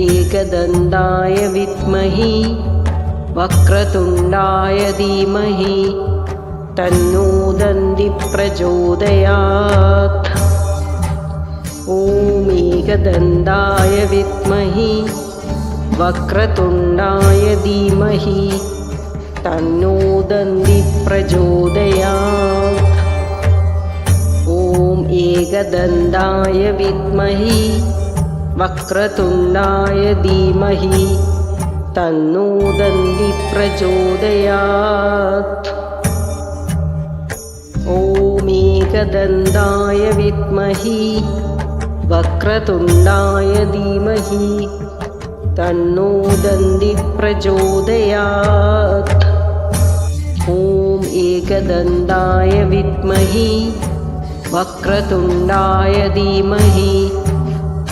एकदन्ताय विद्महे वक्रतुण्डाय धीमहि तन्नो दन्ति प्रचोदयात्। ॐ एकदन्ताय विद्महे वक्रतुण्डाय धीमहि तन्नो दन्ति प्रचोदयात्। ॐ एकदन्ताय विद्महे वक्रतुण्डाय धीमहि तन्नो दन्ति प्रचोदयात्। ॐ एकदन्ताय विद्महे वक्रतुण्डाय धीमहि तन्नो दन्ति प्रचोदयात्। ॐ एकदन्ताय विद्महे वक्रतुण्डाय धीमहि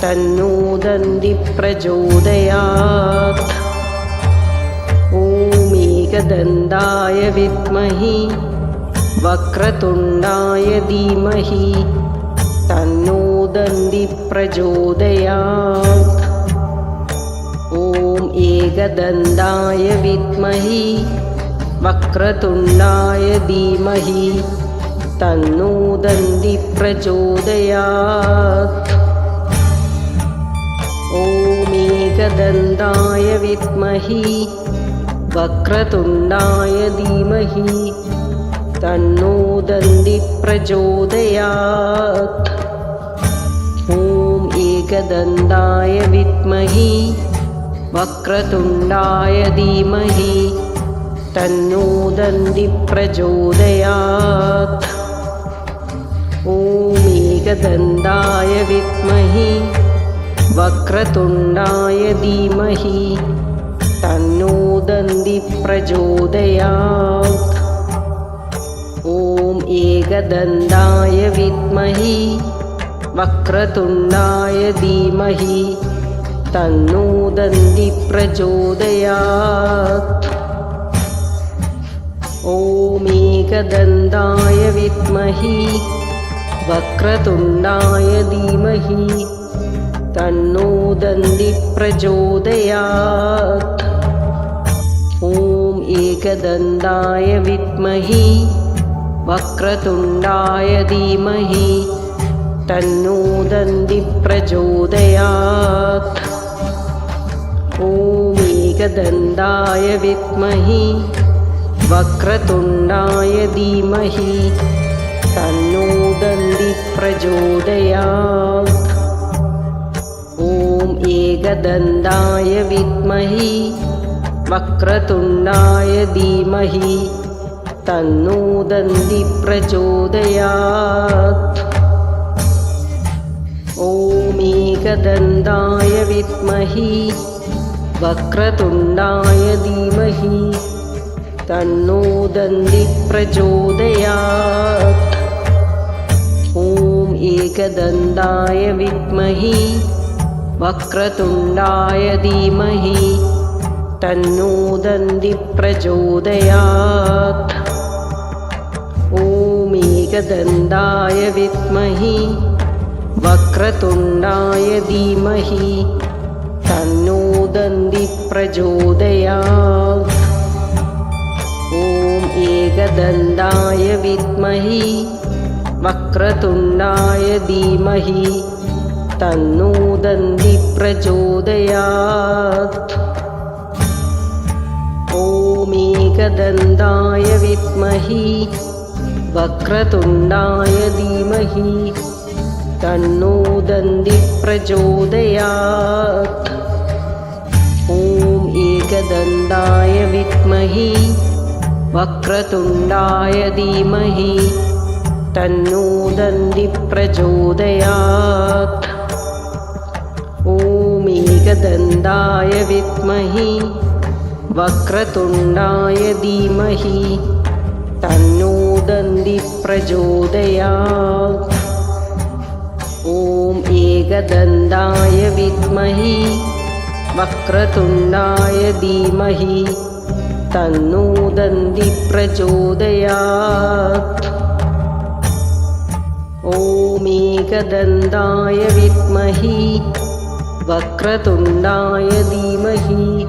तन्नो दन्ति प्रचोदयात्। ॐ एकदन्ताय विद्महे वक्रतुण्डाय धीमहि तन्नो दन्ति प्रचोदयात्। ॐ एकदन्ताय विद्महे वक्रतुण्डाय धीमहि तन्नो दन्ति प्रचोदयात्। ॐ एकदन्ताय विद्महे वक्रतुण्डाय धीमहि तन्नो दन्ति प्रचोदयात्। ॐ एकदन्ताय विद्महे वक्रतुण्डाय धीमहि तन्नो दन्ति प्रचोदयात्। ॐ एकदन्ताय विद्महे वक्रतुण्डाय धीमहि तन्नो दन्ति प्रचोदयात्। ॐ एकदन्ताय विद्महे वक्रतुण्डाय धीमहि तन्नो दन्ति प्रचोदयात्। ॐ एकदन्ताय विद्महे वक्रतुण्डाय धीमहि तन्नो दन्ति प्रचोदयात्। ॐ एकदन्ताय विद्महे वक्रतुण्डाय धीमहि तन्नो दन्ति प्रचोदयात्। ॐ एकदन्ताय विद्महे वक्रतुण्डाय धीमहि तन्नो दन्ति प्रचोदयात्। ॐ एकदन्ताय विद्महे वक्रतुण्डाय धीमहि तन्नो दन्ति प्रचोदयात्। ॐ एकदन्ताय विद्महे वक्रतुण्डाय धीमहि तन्नो दन्ति प्रचोदयात्। ॐ एकदन्ताय विद्महे वक्रतुण्डाय धीमहि तन्नो दन्ति प्रचोदयात्। ॐ एकदन्ताय विद्महे वक्रतुण्डाय धीमहि तन्नो दन्ति प्रचोदयात्। ॐ एकदन्ताय विद्महे वक्रतुण्डाय धीमहि तन्नो दन्ति प्रचोदयात्। ॐ एकदन्ताय विद्महे वक्रतुण्डाय धीमहि तन्नो दन्ति प्रचोदयात्। ॐ एकदन्ताय विद्महे वक्रतुण्डाय धीमहि तन्नो दन्ति प्रचोदयात्। ॐ एकदन्ताय विद्महे वक्रतुण्डाय धीमहि तन्नो दन्ति प्रचोदयात्। ॐ एकदन्ताय विद्महे वक्रतुण्डाय धीमहि तन्नो दन्ति प्रचोदयात्। ॐ एकदन्ताय विद्महे वक्रतुण्डाय धीमहि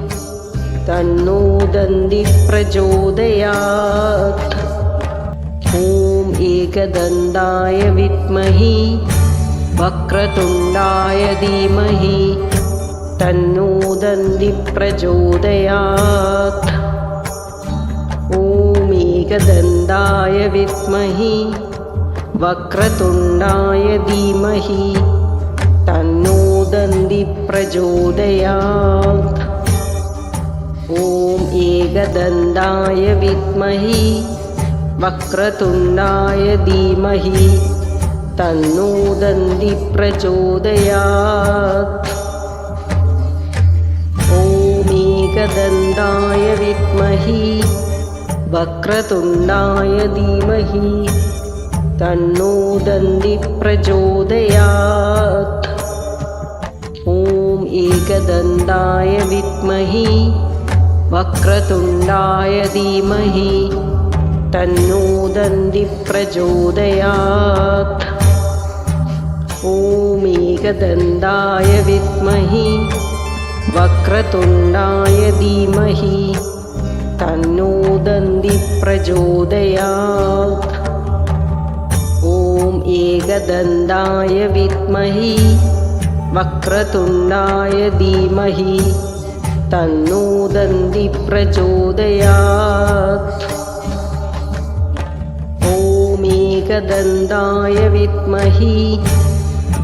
तन्नो दन्तिः प्रचोदयात्। ॐ एकदन्ताय विद्महे वक्रतुण्डाय धीमहि तन्नो दन्तिः प्रचोदयात्। ॐ एकदन्ताय विद्महे वक्रतुण्डाय धीमहि तन्नो दन्तिः प्रचोदयात्। ॐ एकदन्ताय विद्महे वक्रतुण्डाय धीमहि तन्नो दन्तिः प्रचोदयात्। ॐ एकदन्ताय विद्महे वक्रतुण्डाय धीमहि तन्नो दन्तिः प्रचोदयात्। ॐ एकदन्ताय विद्महे वक्रतुण्डाय धीमहि तन्नो दन्तिः प्रचोदयात्। ॐ एकदन्ताय विद्महे वक्रतुण्डाय धीमहि तन्नो दन्तिः प्रचोदयात्। ॐ एकदन्ताय विद्महे वक्रतुण्डाय धीमहि तन्नो दन्तिः प्रचोदयात्। ॐ एकदन्ताय विद्महे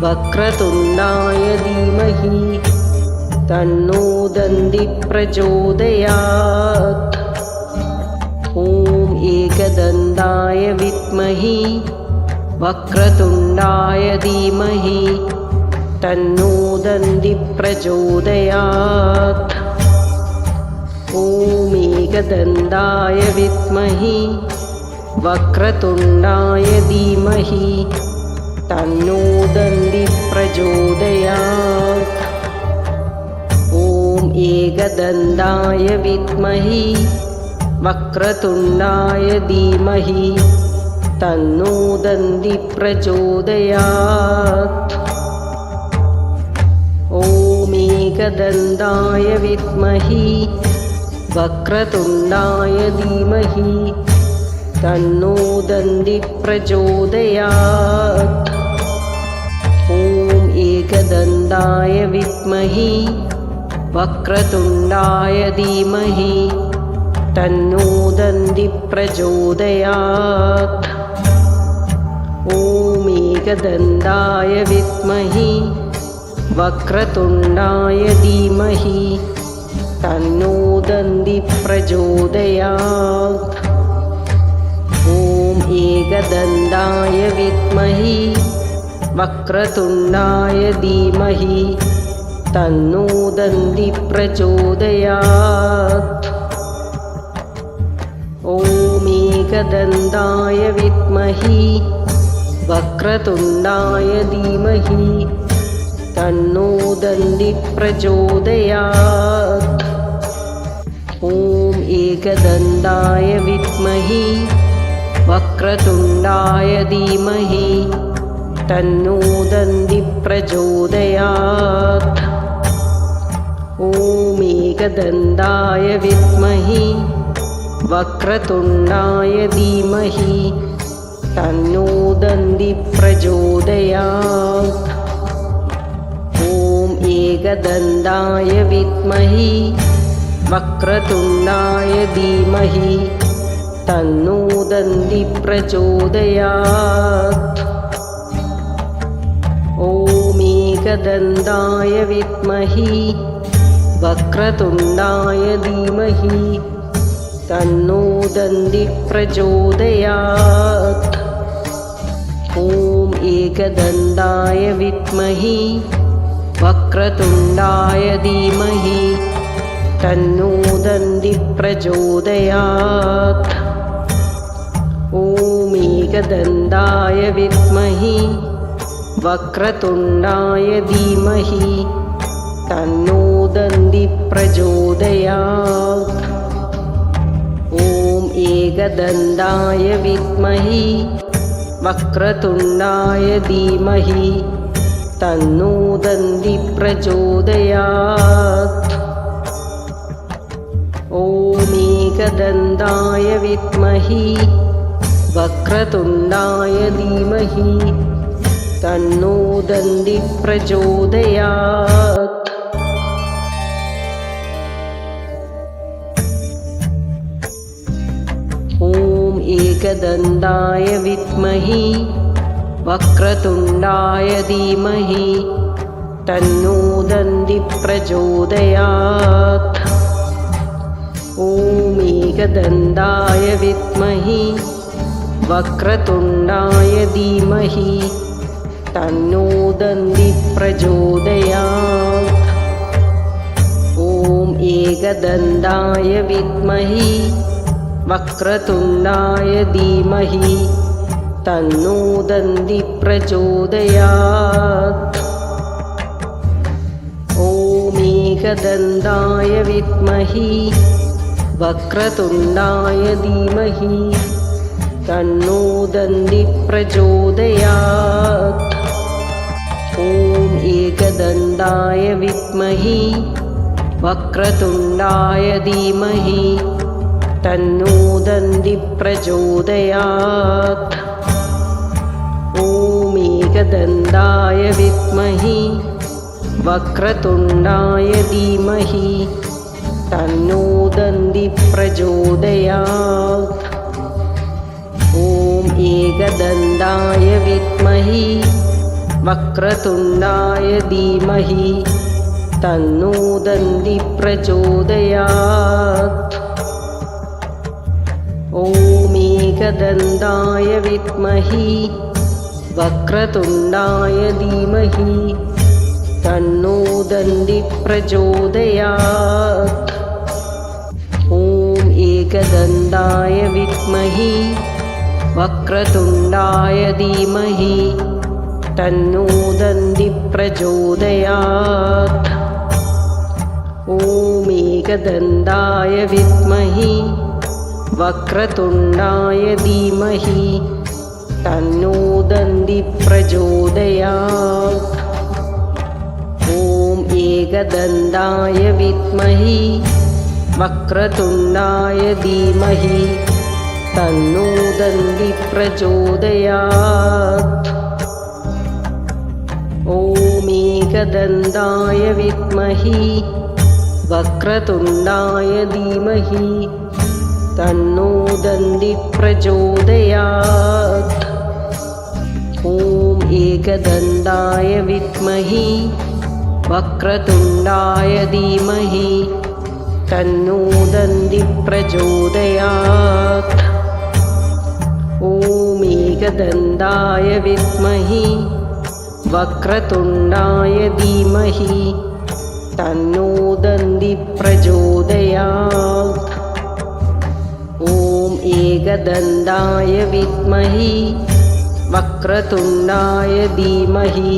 वक्रतुण्डाय धीमहि तन्नो दन्तिः प्रचोदयात्। ॐ एकदन्ताय विद्महे वक्रतुण्डाय धीमहि तन्नो दन्तिः प्रचोदयात्। ॐ एकदन्ताय विद्महे वक्रतुण्डाय धीमहि तन्नो दन्तिः प्रचोदयात्। ॐ एकदन्ताय विद्महे वक्रतुण्डाय धीमहि तन्नो दन्तिः प्रचोदयात्। ॐ एकदन्ताय विद्महे वक्रतुण्डाय धीमहि तन्नो दन्तिः प्रचोदयात्। ॐ एकदन्ताय विद्महे वक्रतुण्डाय धीमहि तन्नो दन्तिः प्रचोदयात्। ॐ एकदन्ताय विद्महे वक्रतुण्डाय धीमहि तन्नो दन्तिः प्रचोदयात्। ॐ एकदन्ताय विद्महे वक्रतुण्डाय धीमहि तन्नो दन्तिः प्रचोदयात्। ॐ एकदन्ताय विद्महे वक्रतुण्डाय धीमहि तन्नो दन्तिः प्रचोदयात्। ॐ एकदन्ताय विद्महे वक्रतुण्डाय धीमहि तन्नो दन्तिः प्रचोदयात्। ॐ एकदन्ताय विद्महे वक्रतुण्डाय धीमहि तन्नो दन्तिः प्रचोदयात्। ॐ एकदन्ताय विद्महे वक्रतुण्डाय धीमहि तन्नो दन्तिः प्रचोदयात्। ॐ एकदन्ताय विद्महे वक्रतुण्डाय धीमहि तन्नो दन्तिः प्रचोदयात्। ॐ एकदन्ताय विद्महे वक्रतुण्डाय धीमहि तन्नो दन्तिः प्रचोदयात्। ॐ एकदन्ताय विद्महे वक्रतुण्डाय धीमहि तन्नो दन्तिः प्रचोदयात्। ॐ एकदन्ताय विद्महे वक्रतुण्डाय धीमहि तन्नो दन्ति प्रचोदयात्। ॐ एकदन्ताय विद्महे वक्रतुण्डाय धीमहि तन्नो दन्ति प्रचोदयात्। ॐ एकदन्ताय विद्महे वक्रतुण्डाय धीमहि तन्नो दन्ति प्रचोदयात्। ॐ एकदन्ताय विद्महे वक्रतुण्डाय धीमहि तन्नो दन्ति प्रचोदयात्। ॐ एकदन्ताय विद्महे वक्रतुण्डाय धीमहि तन्नो दन्ति प्रचोदयात्। ॐ एकदन्ताय विद्महे वक्रतुण्डाय धीमहि तन्नो दन्ति प्रचोदयात्। ॐ एकदन्ताय विद्महे वक्रतुण्डाय धीमहि तन्नो दन्ति प्रचोदयात्। ॐ एकदन्ताय विद्महे वक्रतुण्डाय धीमहि तन्नो दन्ति प्रचोदयात्। ॐ एकदन्ताय विद्महे वक्रतुण्डाय धीमहि तन्नो दन्ति प्रचोदयात्। ॐ एकदन्ताय विद्महे वक्रतुण्डाय धीमहि तन्नो दन्ति प्रचोदयात्। ॐ एकदन्ताय विद्महे वक्रतुण्डाय धीमहि तन्नो दन्ति प्रचोदयात्। ॐ एकदन्ताय विद्महे वक्रतुण्डाय धीमहि तन्नो दन्ति प्रचोदयात्। ॐ एकदन्ताय विद्महे वक्रतुण्डाय धीमहि तन्नो दन्ति प्रचोदयात्। ॐ एकदन्ताय विद्महे वक्रतुण्डाय धीमहि तन्नो दन्ति प्रचोदयात्। ॐ एकदन्ताय विद्महे वक्रतुण्डाय धीमहि तन्नो दन्ति प्रचोदयात्। ॐ एकदन्ताय विद्महे वक्रतुण्डाय धीमहि तन्नो दन्ति प्रचोदयात्। ॐ एकदन्ताय विद्महे वक्रतुण्डाय धीमहि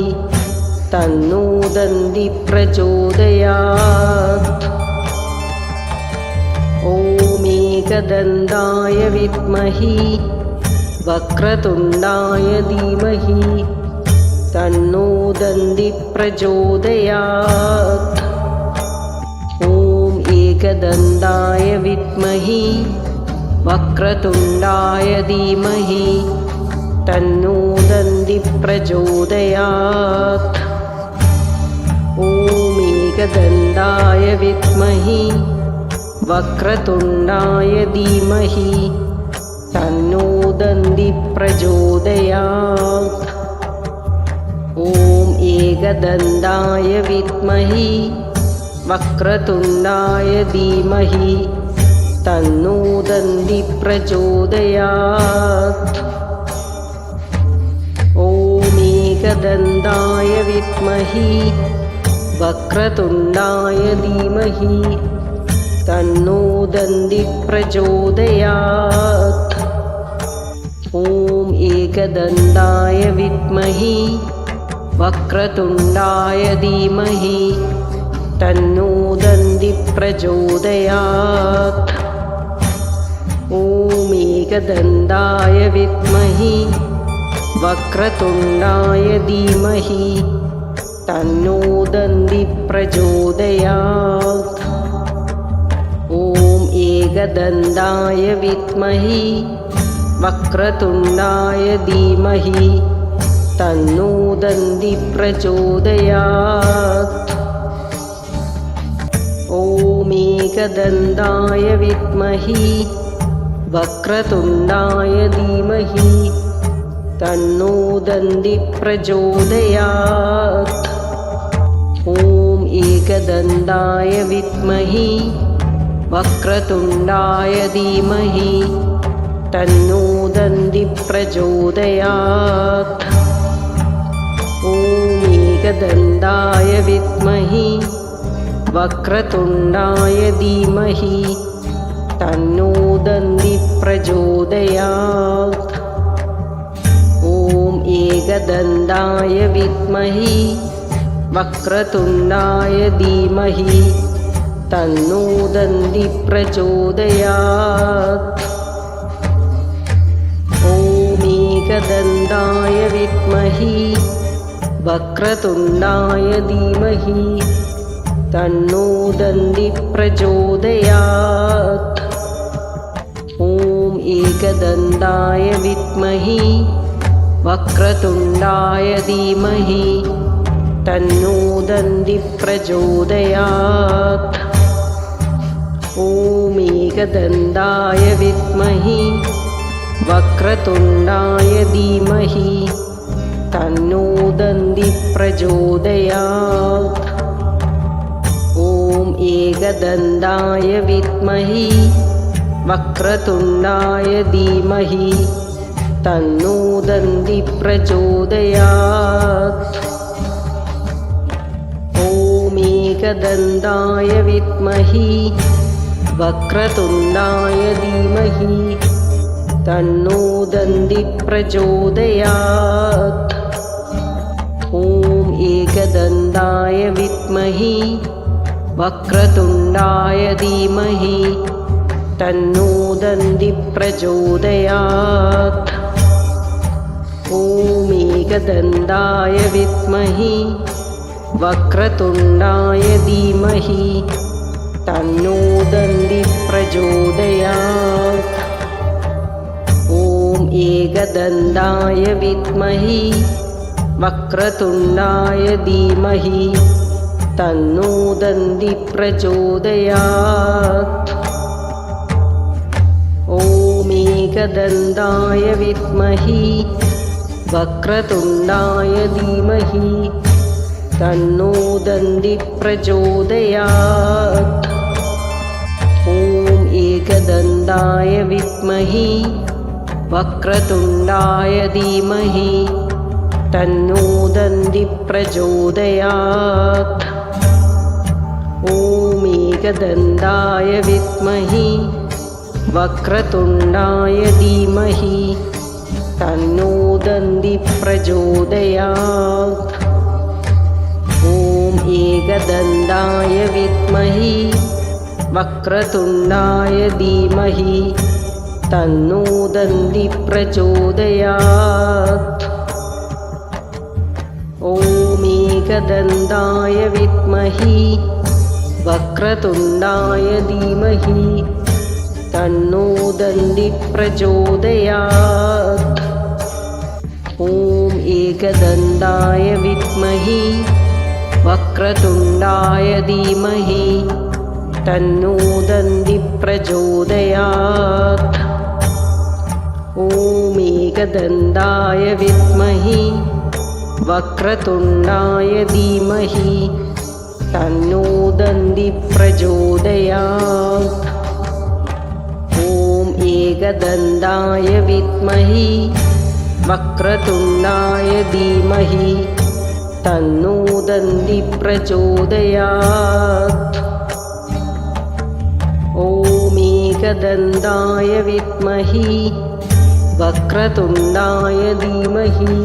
तन्नो दन्ति प्रचोदयात्। ॐ एकदन्ताय विद्महे वक्रतुण्डाय धीमहि तन्नो दन्ति प्रचोदयात्। ॐ एकदन्ताय विद्महे वक्रतुण्डाय धीमहि तन्नो दन्ति प्रचोदयात्। ॐ एकदन्ताय विद्महे वक्रतुण्डाय धीमहि तन्नो दन्ति प्रचोदयात्। ॐ एकदन्ताय विद्महे वक्रतुण्डाय धीमहि तन्नो दन्ति प्रचोदयात्। ॐ एकदन्ताय विद्महे वक्रतुण्डाय धीमहि तन्नो दन्ति प्रचोदयात्। ॐ एकदन्ताय विद्महे वक्रतुण्डाय धीमहि तन्नो दन्ति प्रचोदयात्। ॐ एकदन्ताय विद्महे वक्रतुण्डाय धीमहि तन्नो दन्ति प्रचोदयात्। ॐ एकदन्ताय विद्महे वक्रतुण्डाय धीमहि तन्नो दन्ति प्रचोदयात्। ॐ एकदन्ताय विद्महे वक्रतुण्डाय धीमहि तन्नो दन्ति प्रचोदयात्। ॐ एकदन्ताय विद्महे वक्रतुण्डाय धीमहि तन्नो दन्ति प्रचोदयात्। ॐ एकदन्ताय विद्महे वक्रतुण्डाय धीमहि तन्नो दन्ति प्रचोदयात्। ॐ एकदन्ताय विद्महे वक्रतुण्डाय धीमहि तन्नो दन्ति प्रचोदयात्। ॐ एकदन्ताय विद्महे वक्रतुण्डाय धीमहि तन्नो दन्ति प्रचोदयात्। ॐ एकदन्ताय विद्महे वक्रतुण्डाय धीमहि तन्नो दन्ति प्रचोदयात्। ॐ एकदन्ताय विद्महे वक्रतुण्डाय धीमहि तन्नो दन्ति प्रचोदयात्। ॐ एकदन्ताय विद्महे वक्रतुण्डाय धीमहि तन्नो दन्ति प्रचोदयात्। ॐ एकदन्ताय विद्महे वक्रतुण्डाय धीमहि तन्नो दन्ति प्रचोदयात्। ॐ एकदन्ताय विद्महे वक्रतुण्डाय धीमहि तन्नो दन्ति प्रचोदयात्। ॐ एकदन्ताय विद्महे वक्रतुण्डाय धीमहि तन्नो दन्ति प्रचोदयात्। ॐ एकदन्ताय विद्महे वक्रतुण्डाय धीमहि तन्नो दन्ति प्रचोदयात्। ॐ एकदन्ताय विद्महे वक्रतुण्डाय धीमहि तन्नो दन्ति प्रचोदयात्। ॐ एकदन्ताय विद्महे वक्रतुण्डाय धीमहि तन्नो दन्ति प्रचोदयात्। ॐ एकदन्ताय विद्महे वक्रतुण्डाय धीमहि तन्नो दन्ति प्रचोदयात्। ॐ एकदन्ताय विद्महे वक्रतुण्डाय धीमहि तन्नो दन्ति प्रचोदयात्। ॐ एकदन्ताय विद्महे वक्रतुण्डाय धीमहि तन्नो दन्ति प्रचोदयात्। ॐ एकदन्ताय विद्महे वक्रतुण्डाय धीमहि तन्नो दन्ति प्रचोदयात्। ॐ एकदन्ताय विद्महे वक्रतुण्डाय धीमहि तन्नो दन्ति प्रचोदयात्। ॐ एकदन्ताय विद्महे वक्रतुण्डाय धीमहि तन्नो दन्ति प्रचोदयात्। ॐ एकदन्ताय विद्महे वक्रतुण्डाय धीमहि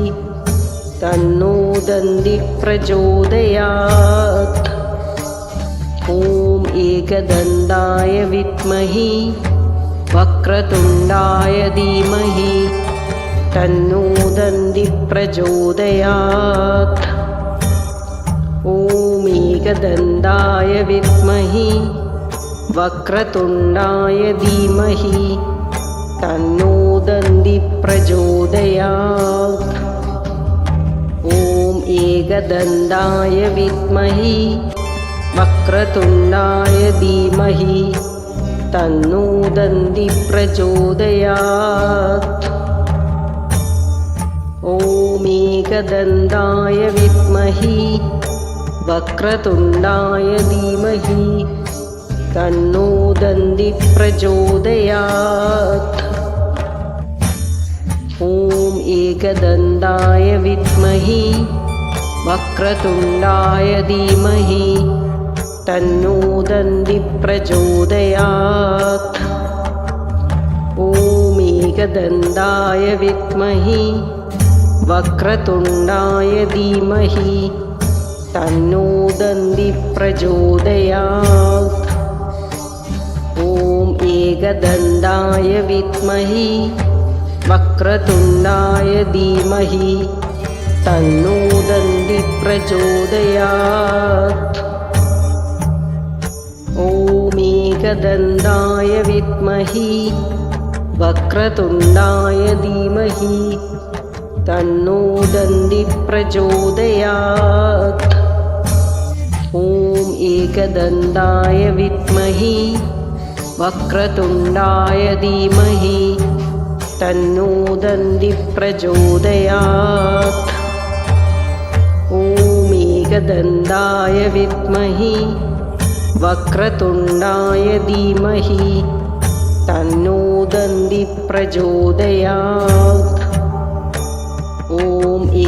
तन्नो दन्ति प्रचोदयात्। ॐ एकदन्ताय विद्महे वक्रतुण्डाय धीमहि तन्नो दन्ति प्रचोदयात्। ॐ एकदन्ताय विद्महे वक्रतुण्डाय धीमहि तन्नो दन्तिः प्रचोदयात्। ॐ एकदन्ताय विद्महे वक्रतुण्डाय धीमहि तन्नो दन्तिः प्रचोदयात्। ॐ एकदन्ताय विद्महे वक्रतुण्डाय धीमहि तन्नो दन्तिः प्रचोदयात्। ॐ एकदन्ताय विद्महे वक्रतुण्डाय धीमहि तन्नो दन्तिः प्रचोदयात्। ॐ एकदन्ताय विद्महे वक्रतुण्डाय धीमहि तन्नो दन्तिः प्रचोदयात्। ॐ एकदन्ताय विद्महे वक्रतुण्डाय धीमहि तन्नो दन्तिः प्रचोदयात्। ॐ एकदन्ताय विद्महे वक्रतुण्डाय धीमहि तन्नो दन्तिः प्रचोदयात्। ॐ एकदन्ताय विद्महे वक्रतुण्डाय धीमहि तन्नो दन्तिः प्रचोदयात्। ॐ एकदन्ताय विद्महे वक्रतुण्डाय धीमहि तन्नो दन्तिः प्रचोदयात्। ॐ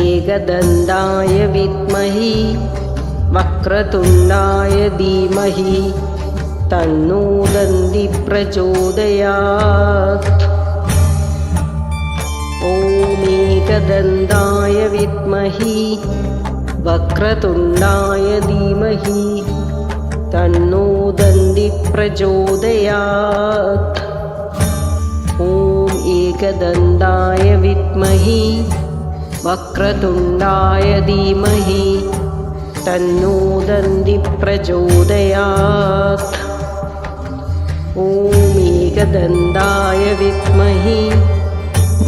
एकदन्ताय विद्महे वक्रतुण्डाय धीमहि तन्नो दन्तिः प्रचोदयात्। ॐ एकदन्ताय विद्महे वक्रतुण्डाय धीमहि तन्नो दन्तिः प्रचोदयात्। ॐ एकदन्ताय विद्महे वक्रतुण्डाय धीमहि तन्नो दन्तिः प्रचोदयात्। ॐ एकदन्ताय विद्महे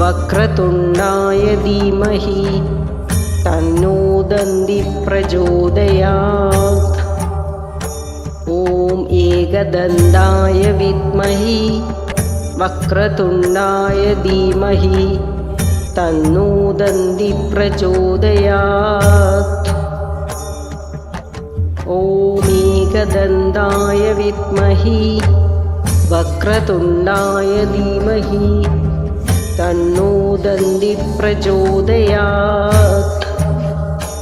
वक्रतुण्डाय धीमहि तन्नो दन्तिः प्रचोदयात्। ॐ एकदन्ताय विद्महे वक्रतुण्डाय धीमहि तन्नो दन्तिः प्रचोदयात्। ॐ एकदन्ताय विद्महे वक्रतुण्डाय धीमहि तन्नो दन्तिः प्रचोदयात्।